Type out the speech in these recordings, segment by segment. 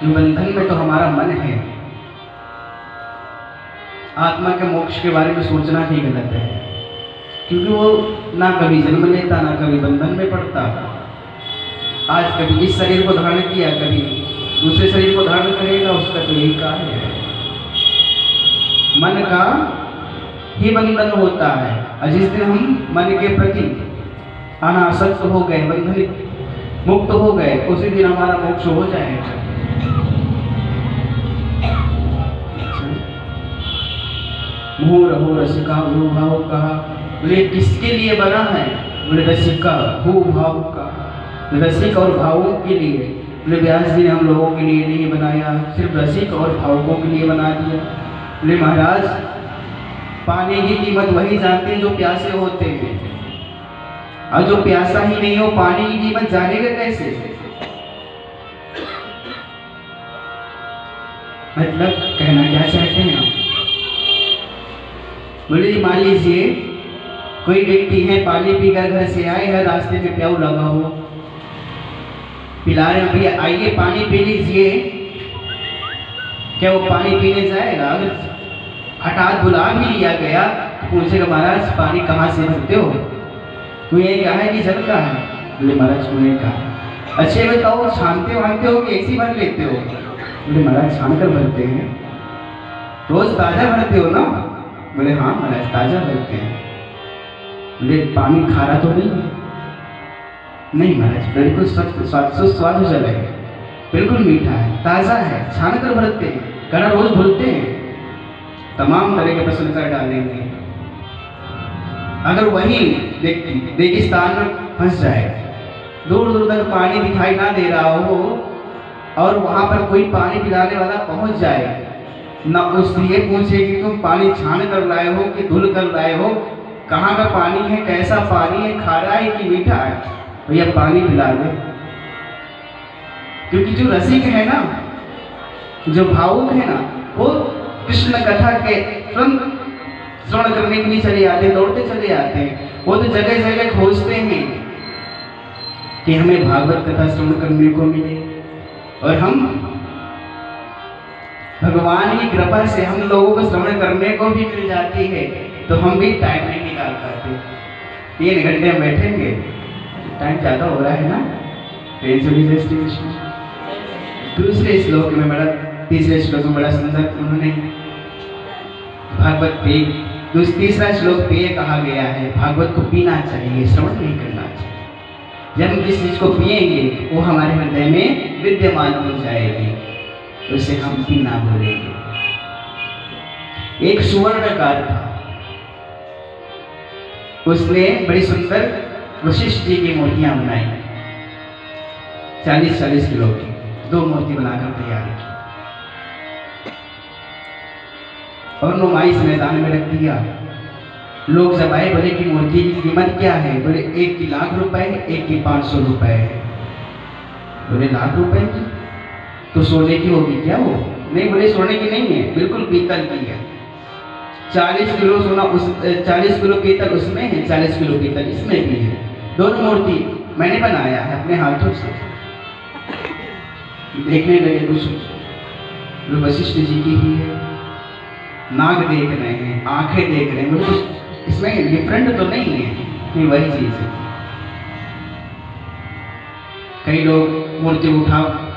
जो बंधन में तो हमारा मन है। आत्मा के मोक्ष के बारे में सोचना ही गलत है, क्योंकि वो ना कभी जन्म लेता ना कभी बंधन में पड़ता। आज कभी इस शरीर को धारण किया, कभी दूसरे शरीर को धारण करेगा, उसका तो यही कार्य है। मन का ही बंधन होता है, और जिस दिन हम मन के प्रति अनासक्त हो गए, बंधन मुक्त हो गए, उसी दिन हमारा मोक्ष हो जाएगा। मोह रहो रसिका भू भाव का, बोले किसके लिए बना है? बोले रसिका भू भाव का, रसिक और भावों के लिए। बोले व्यास जी ने हम लोगों के लिए नहीं बनाया, सिर्फ रसिक और भावुकों के लिए बना दिया। बोले महाराज, पानी की कीमत वही जानते हैं जो प्यासे होते हैं, और जो प्यासा ही नहीं हो पानी की कीमत जानेगा कैसे? मतलब कहना क्या चाहते हैं आप? बोले मान लीजिए कोई व्यक्ति है, पानी पीकर घर से आए हैं, रास्ते में प्याऊ लगा हो, पिला रहे हैं, भैया आइए पानी पी लीजिए, क्या वो पानी पीने जाएगा? अगर हठात बुला भी लिया गया तो पूछेगा महाराज पानी कहाँ से भरते हो? तो ये क्या है कि जल का है? बोले महाराज कुएं का। अच्छे बताओ, छानते वानते हो कि ऐसी भर लेते हो? बोले महाराज छान कर भरते हैं। रोज ताजा भरते हो ना? बोले हाँ महाराज ताजा भरते हैं। बोले पानी खारा तो नहीं है? नहीं महाराज बिल्कुल स्वाद जल है, बिल्कुल मीठा है, ताजा है, छान कर भरते हैं, घड़ा रोज भूलते हैं। तमाम तरह के प्रश्न कर डालेंगे। अगर वही व्यक्ति रेगिस्तान में फंस जाए, दूर दूर तक पानी दिखाई ना दे रहा हो, और वहां पर कोई पानी पिलाने वाला पहुंच जाए, ना उससे ये पूछे कि तुम पानी छान कर लाए हो कि धुल कर लाए हो, कहाँ का पानी है, कैसा पानी है, खारा है कि मीठा है, भैया पानी पिला दे। क्योंकि जो रसिक है ना, जो भावुक है ना, वो कृष्ण कथा के तुरंत श्रवण करने के लिए चले आते हैं, दौड़ते चले आते हैं। वो तो जगह जगह खोजते हैं कि हमें भागवत कथा श्रवण करने को मिले, और हम भगवान की कृपा से हम लोगों को श्रवण करने को भी मिल जाती है, तो हम भी टाइम नहीं निकाल पाते। 3 घंटे बैठेंगे, टाइम ज़्यादा हो रहा है ना, ट्रेन से भी डेस्टिनेशन। दूसरे श्लोक में बड़ा, तीसरे श्लोक में बड़ा सुंदर उन्होंने भागवत पेय, तीसरा श्लोक पेय कहा गया है। भागवत को पीना चाहिए, श्रवण नहीं करना चाहिए। जब हम जिस चीज को पिएंगे वो हमारे हृदय में विद्यमान हो जाएगी, उसे हम पीना बोलेंगे। एक सुवर्णकार था, उसने बड़ी सुंदर वशिष्ठ जी की मूर्तियां बनाई, 40-40 किलो की 2 मूर्ति बनाकर तैयार की, और नुमाइश मैदान में रख दिया। लोग जब आए, बोले कि मूर्ति की कीमत क्या है? बोले एक की ₹1,00,000, एक की ₹500 है। बोले ₹1,00,000 की तो सोने की होगी क्या वो? नहीं, बोले सोने की नहीं है, बिल्कुल पीतल की है। 40 किलो सोना उस 40 किलो पीतल उसमें है, 40 किलो पीतल इसमें भी है। दोनों मूर्ति मैंने बनाया है अपने हाथों से। देखने लगे कुछ वशिष्ठ जी की ही है, नाग देख रहे हैं, आंखें देख रहे हैं, कुछ इसमें डिफरेंट तो नहीं है, नहीं वही चीज है। कई लोग मूर्ति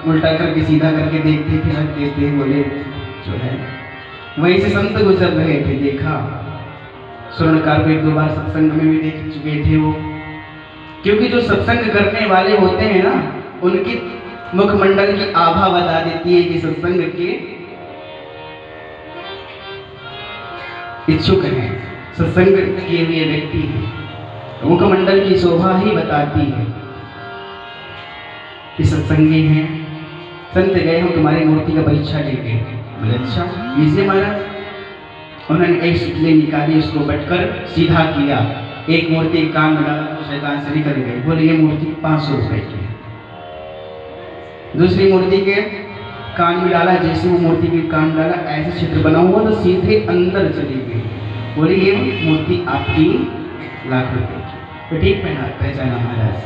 उल्टा करके सीधा करके देखते फिर रख देते, बोले जो है। वहीं से संत गुजर रहे थे, देखा स्वर्णकार को 1-2 बार सत्संग में भी देख चुके थे वो। क्योंकि जो सत्संग करने वाले होते हैं ना, उनकी मुखमंडल की आभा बता देती है कि सत्संग के इच्छुक हैं, सत्संग किए हुए व्यक्ति हैं। मुखमंडल की शोभा ही बताती है कि सत्संगी हैं। संत गए, हम तुम्हारी मूर्ति का परीक्षा लेंगे। बोले अच्छा लीजिए महाराज। उन्होंने एक सुतली निकाली, उसको बटकर सीधा किया, एक मूर्ति कान में डाला तो शैतान से निकल गई। बोले ये मूर्ति 500 रुपए की है। दूसरी मूर्ति के कान में डाला, जैसे वो मूर्ति के कान डाला ऐसे चित्र बना हुआ तो सीधे अंदर चली गई। बोले ये मूर्ति आपकी ₹1,00,000 की। तो ठीक पहचाना महाराज।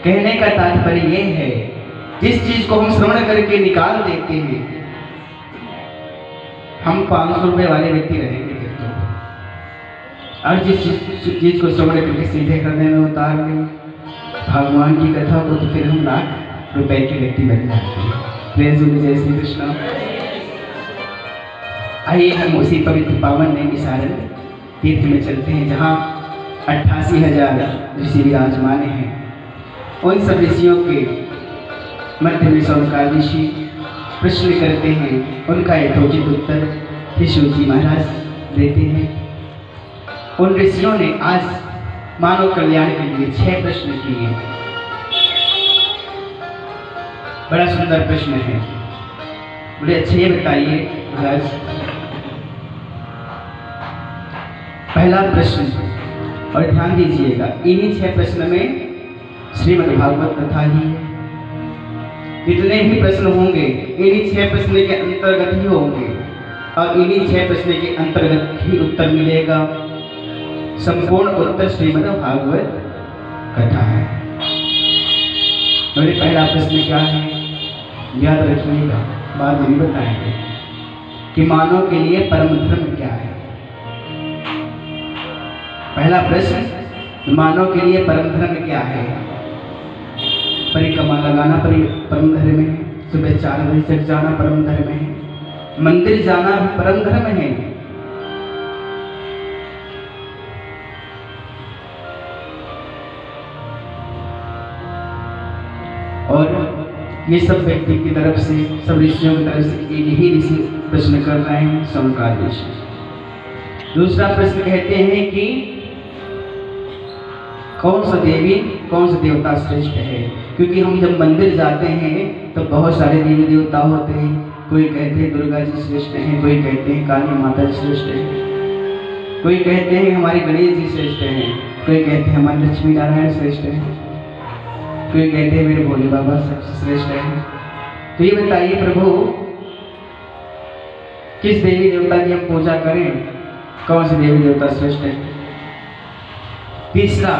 कहने का तात्पर्य ये है जिस चीज को हम श्रवण करके निकाल देते हैं, हम 500 रुपए वाले व्यक्ति रहेंगे फिर तो। और जिस चीज को श्रवण करके सीधे हृदय में उतार दें भगवान की कथा को, तो फिर हम लाख रुपए के व्यक्ति बन जाते हैं। प्रेज जय श्री कृष्ण। आइए हम उसी पवित्र पावन नैनी सारण तीर्थ में चलते हैं, जहाँ 88,000 ऋषि विराजमान हैं। उन सब ऋषियों के मध्य में सौनकादि ऋषि प्रश्न करते हैं, उनका यथोचित उत्तर शिशु जी महाराज देते हैं। उन ऋषियों ने आज मानव कल्याण के लिए 6 प्रश्न किए। बड़ा सुंदर प्रश्न है, बड़े अच्छे। ये बताइए महाराज, पहला प्रश्न, और ध्यान दीजिएगा, इन्हीं 6 प्रश्न में श्रीमद् भागवत कथा ही है। जितने भी प्रश्न होंगे इन्हीं 6 प्रश्न के अंतर्गत ही होंगे, और इन्हीं 6 प्रश्न के अंतर्गत ही उत्तर मिलेगा। संपूर्ण उत्तर श्रीमद् भागवत कथा है। मेरे पहला प्रश्न क्या है, याद रखिएगा, बाद में बताएंगे कि मानव के लिए परम धर्म क्या है। पहला प्रश्न, मानव के लिए परम धर्म क्या है। परिक्रमा लगाना परम धर्म है, सुबह 4 बजे तक जाना परम धर्म है, मंदिर जाना भी परम धर्म है। और ये सब व्यक्ति की तरफ से, सब ऋषियों की तरफ से यही ऋषि प्रश्न कर रहे हैं, सौनकादि ऋषि। दूसरा प्रश्न कहते हैं कि कौन सा देवी, कौन सा देवता श्रेष्ठ है। क्योंकि हम जब मंदिर जाते हैं तो बहुत सारे देवी देवता होते हैं। कोई कहते हैं दुर्गा जी श्रेष्ठ हैं, कोई कहते हैं काली माता जी श्रेष्ठ हैं, कोई कहते हैं हमारे गणेश जी श्रेष्ठ हैं, कोई कहते हैं हमारे लक्ष्मी नारायण श्रेष्ठ हैं, कोई कहते हैं मेरे भोले बाबा सबसे श्रेष्ठ हैं। तो ये बताइए प्रभु, किस देवी देवता की हम पूजा करें, कौन से देवी देवता श्रेष्ठ है। तीसरा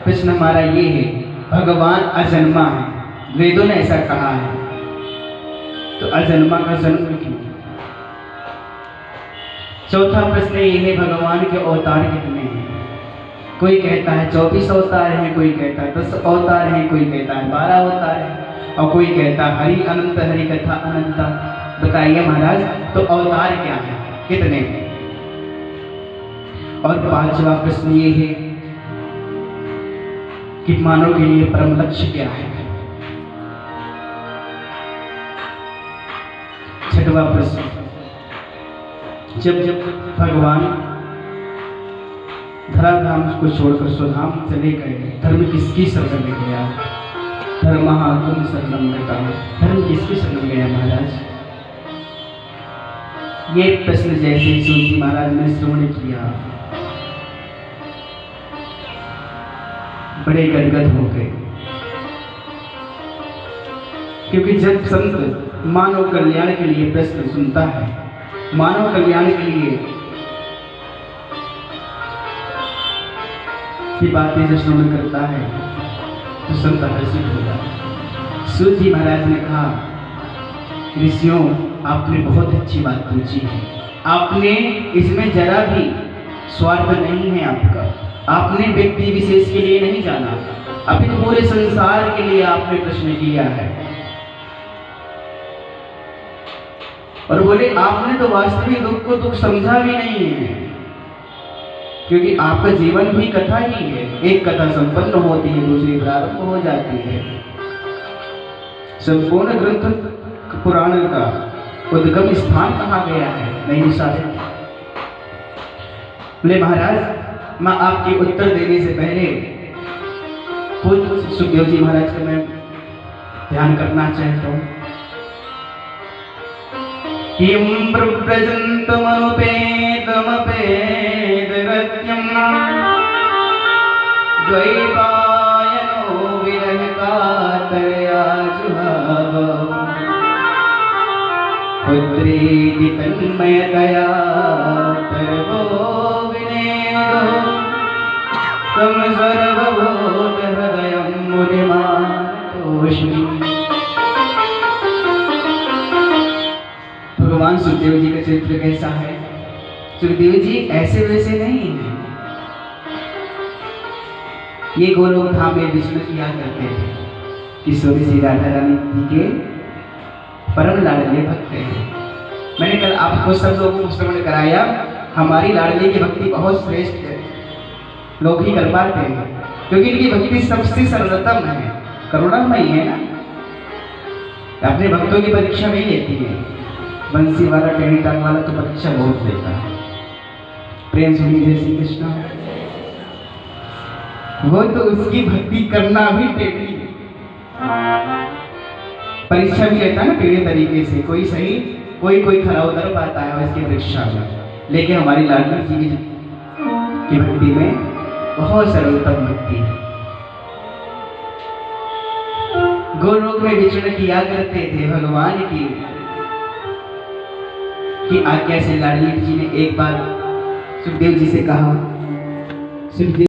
प्रश्न हमारा ये है, भगवान अजन्मा है, वेदों ने ऐसा कहा है, तो अजन्मा का जन्म क्यों। चौथा प्रश्न ये है, भगवान के अवतार कितने हैं। कोई कहता है 24 अवतार हैं, कोई कहता है 10 अवतार हैं, कोई कहता है 12 अवतार हैं, और कोई कहता है हरि अनंत, हरि कथा अनंता। बताइए महाराज, तो अवतार क्या है, कितने हैं। और 5वां प्रश्न ये है कि मानव के लिए परम लक्ष्य क्या है। 6वां प्रश्न, जब भगवान धराधाम को छोड़कर स्वधाम चले गए, धर्म किसकी शरण में गया। धर्मः तुम शरणं गता, धर्म किसकी शरण में गया महाराज। ये प्रश्न जैसे सूजी महाराज ने श्रवण किया, बड़े गदगद हो गए। क्योंकि जब संत मानव कल्याण के लिए प्रश्न सुनता है, मानव कल्याण के लिए की बातें जब श्रवण करता है, तो संत हर्षित हो जाता है। सूत जी महाराज ने कहा, ऋषियों आपने बहुत अच्छी बात पूछी है, आपने इसमें जरा भी स्वार्थ नहीं है आपका, आपने व्यक्ति विशेष के लिए नहीं जाना, अभी तो पूरे संसार के लिए आपने प्रश्न किया है। और बोले आपने तो वास्तविक दुख को दुख समझा भी नहीं है, क्योंकि आपका जीवन भी कथा ही है। एक कथा संपन्न होती है, दूसरी प्रारंभ हो जाती है। संपूर्ण ग्रंथ पुराण का उद्गम स्थान कहा गया है, नहीं सारे। बोले महाराज, मैं आपके उत्तर देने से पहले पूज्य सुखदेव जी महाराज का मैं ध्यान करना चाहता हूँ। किं प्रव्रजन्तमनुपेतमपेतगत्यं द्वैपायनो विरहकातरया जुहाव पुत्रेति तन्मयतया सर्वो विनेदो तं सर्वभूतहृदयं मुनिमानतोऽस्मि। भगवान सुखदेव जी का चरित्र कैसा है? सुखदेव जी ऐसे वैसे नहीं है। ये गोलोक धाम में विचरण किया करते थे। किशोरी श्री राधा रानी जी के परम लाडले भक्त हैं। मैंने कल आपको सब लोगों को श्रवण कराया, हमारी लाडली की भक्ति बहुत श्रेष्ठ है, लोग ही कर पाते हैं, क्योंकि इनकी भक्ति सबसे सरलतम है, करुणामयी है ना। अपने भक्तों की परीक्षा नहीं लेती है। बंसी वाला टेढ़ी टांग वाला तो परीक्षा बहुत लेता है। प्रेम से जय श्री कृष्ण। वो तो उसकी भक्ति करना भी टेढ़ी परीक्षा भी लेता है ना, टेढ़े तरीके से। कोई सही, कोई खरा उतर पाता है इसकी परीक्षा में। लेकिन हमारी लाडली जी की भक्ति में बहुत सरलतम भक्ति है। गोलोक में विचरण किया करते थे भगवान की आज्ञा से लाडली जी ने एक बार सुखदेव जी से कहा, सुखदेव